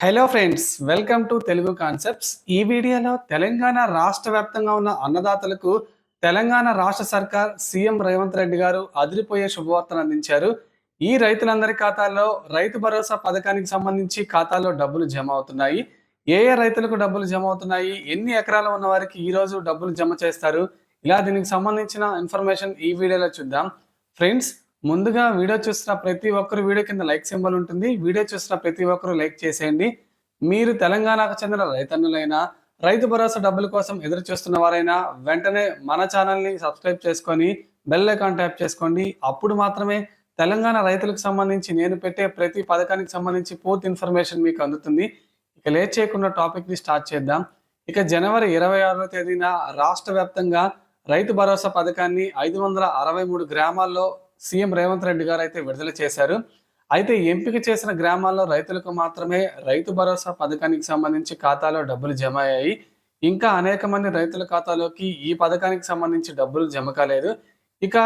Hello friends, welcome to Telugu concepts. ఈ వీడియోలో తెలంగాణ రాష్ట్ర వ్యాప్తంగా ఉన్న అన్నదాతలకు తెలంగాణ రాష్ట్ర సర్కార్ సీఎం రేవంత్ రెడ్డి గారు అదిరిపోయే శుభవార్తను అందించారు. ఈ రైతులందరి ఖాతాల్లో రైతు భరోసా పథకానికి సంబంధించి ఖాతాల్లో డబ్బులు జమ అవుతున్నాయి. ఏ ఏ రైతులకు డబ్బులు జమ అవుతున్నాయి, ఎన్ని ఎకరాలు ఉన్న వారికి ఈ రోజు డబ్బులు జమ చేస్తారు, ఇలా దీనికి సంబంధించిన ఇన్ఫర్మేషన్ ఈ వీడియోలో చూద్దాం. ఫ్రెండ్స్, ముందుగా వీడియో చూస్తున్న ప్రతి ఒక్కరు వీడియో కింద లైక్ సింబల్ ఉంటుంది. వీడియో చూస్తున్న ప్రతి ఒక్కరు లైక్ చేసేయండి. మీరు తెలంగాణకు చెందిన రైతన్నులైనా, రైతు భరోసా డబ్బుల కోసం ఎదురు చూస్తున్న వారైనా వెంటనే మన ఛానల్ని సబ్స్క్రైబ్ చేసుకొని బెల్ ఐకాన్ ట్యాప్ చేసుకోండి. అప్పుడు మాత్రమే తెలంగాణ రైతులకు సంబంధించి నేను పెట్టే ప్రతి పథకానికి సంబంధించి పూర్తి ఇన్ఫర్మేషన్ మీకు అందుతుంది. ఇక లేట్ చేయకుండా టాపిక్ని స్టార్ట్ చేద్దాం. ఇక జనవరి 26వ తేదీన రాష్ట్ర వ్యాప్తంగా రైతు భరోసా పథకాన్ని 563 గ్రామాల్లో సీఎం రేవంత్ రెడ్డి గారు అయితే విడుదల చేశారు. అయితే ఎంపిక చేసిన గ్రామాల్లో రైతులకు మాత్రమే రైతు భరోసా పథకానికి సంబంధించి ఖాతాలో డబ్బులు జమ అయ్యాయి. ఇంకా అనేక మంది రైతుల ఖాతాలోకి ఈ పథకానికి సంబంధించి డబ్బులు జమ కాలేదు. ఇక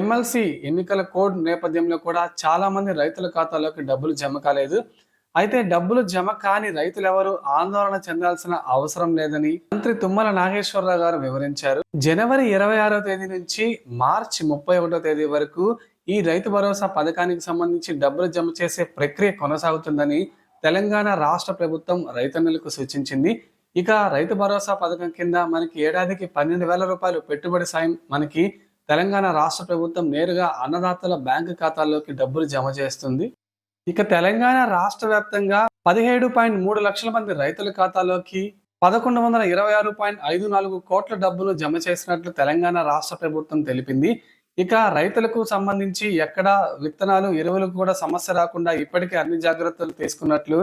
ఎమ్మెల్సీ ఎన్నికల కోడ్ నేపథ్యంలో కూడా చాలా మంది రైతుల ఖాతాలోకి డబ్బులు జమ కాలేదు. అయితే డబ్బులు జమ కాని రైతులెవరూ ఆందోళన చెందాల్సిన అవసరం లేదని మంత్రి తుమ్మల నాగేశ్వరరావు గారు వివరించారు. జనవరి 26వ తేదీ నుంచి మార్చి 31వ తేదీ వరకు ఈ రైతు భరోసా పథకానికి సంబంధించి డబ్బులు జమ చేసే ప్రక్రియ కొనసాగుతుందని తెలంగాణ రాష్ట్ర ప్రభుత్వం రైతన్నులకు సూచించింది. ఇక రైతు భరోసా పథకం కింద మనకి ఏడాదికి 12,000 రూపాయలు పెట్టుబడి సాయం మనకి తెలంగాణ రాష్ట్ర ప్రభుత్వం నేరుగా అన్నదాతల బ్యాంకు ఖాతాల్లోకి డబ్బులు జమ చేస్తుంది. ఇక తెలంగాణ రాష్ట్ర వ్యాప్తంగా 17.3 లక్షల మంది రైతుల ఖాతాలోకి 1126.54 కోట్ల డబ్బులు జమ చేసినట్లు తెలంగాణ రాష్ట్ర ప్రభుత్వం తెలిపింది. ఇక రైతులకు సంబంధించి ఎక్కడ విత్తనాలు, ఎరువులకు కూడా సమస్య రాకుండా ఇప్పటికే అన్ని జాగ్రత్తలు తీసుకున్నట్లు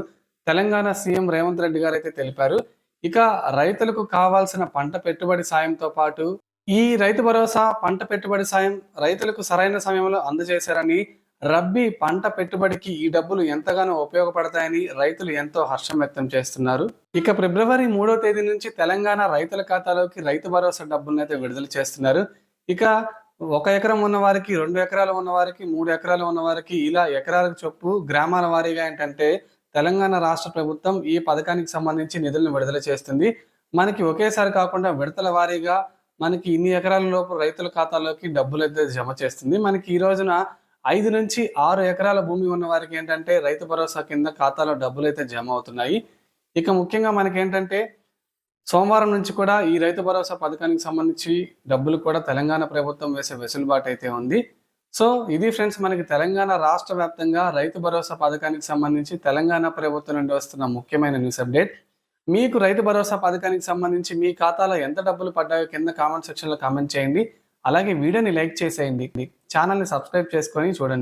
తెలంగాణ సీఎం రేవంత్ రెడ్డి గారు అయితే తెలిపారు. ఇక రైతులకు కావాల్సిన పంట పెట్టుబడి సాయంతో పాటు ఈ రైతు భరోసా పంట పెట్టుబడి సాయం రైతులకు సరైన సమయంలో అందజేశారని, రబ్బీ పంట పెట్టుబడికి ఈ డబ్బులు ఎంతగానో ఉపయోగపడతాయని రైతులు ఎంతో హర్షం వ్యక్తం చేస్తున్నారు. ఇక ఫిబ్రవరి 3వ తేదీ నుంచి తెలంగాణ రైతుల ఖాతాలోకి రైతు భరోసా డబ్బులను అయితే విడుదల చేస్తున్నారు. ఇక 1 ఎకరం ఉన్న వారికి, 2 ఎకరాలు ఉన్న వారికి, 3 ఎకరాలు ఉన్న వారికి ఇలా ఎకరాలకు చొప్పు గ్రామాల వారీగా ఏంటంటే తెలంగాణ రాష్ట్ర ప్రభుత్వం ఈ పథకానికి సంబంధించి నిధులను విడుదల చేస్తుంది. మనకి ఒకేసారి కాకుండా విడతల వారీగా మనకి ఇన్ని ఎకరాల లోపు రైతుల ఖాతాలోకి డబ్బులు అయితే జమ చేస్తుంది. మనకి ఈ రోజున 5 నుంచి 6 ఎకరాల భూమి ఉన్న వారికి ఏంటంటే రైతు భరోసా కింద ఖాతాలో డబ్బులు అయితే జమ అవుతున్నాయి. ఇక ముఖ్యంగా మనకేంటంటే సోమవారం నుంచి కూడా ఈ రైతు భరోసా పథకానికి సంబంధించి డబ్బులు కూడా తెలంగాణ ప్రభుత్వం వేసే వెసులుబాటు అయితే ఉంది. సో ఇది ఫ్రెండ్స్, మనకి తెలంగాణ రాష్ట్ర వ్యాప్తంగా రైతు భరోసా పథకానికి సంబంధించి తెలంగాణ ప్రభుత్వం నుండి వస్తున్న ముఖ్యమైన న్యూస్ అప్డేట్. మీకు రైతు భరోసా పథకానికి సంబంధించి మీ ఖాతాలో ఎంత డబ్బులు పడ్డాయో కింద కామెంట్ సెక్షన్లో కామెంట్ చేయండి. అలాగే వీడియోని లైక్ చేసేయండి. ఛానల్ని సబ్స్క్రైబ్ చేసుకొని చూడండి.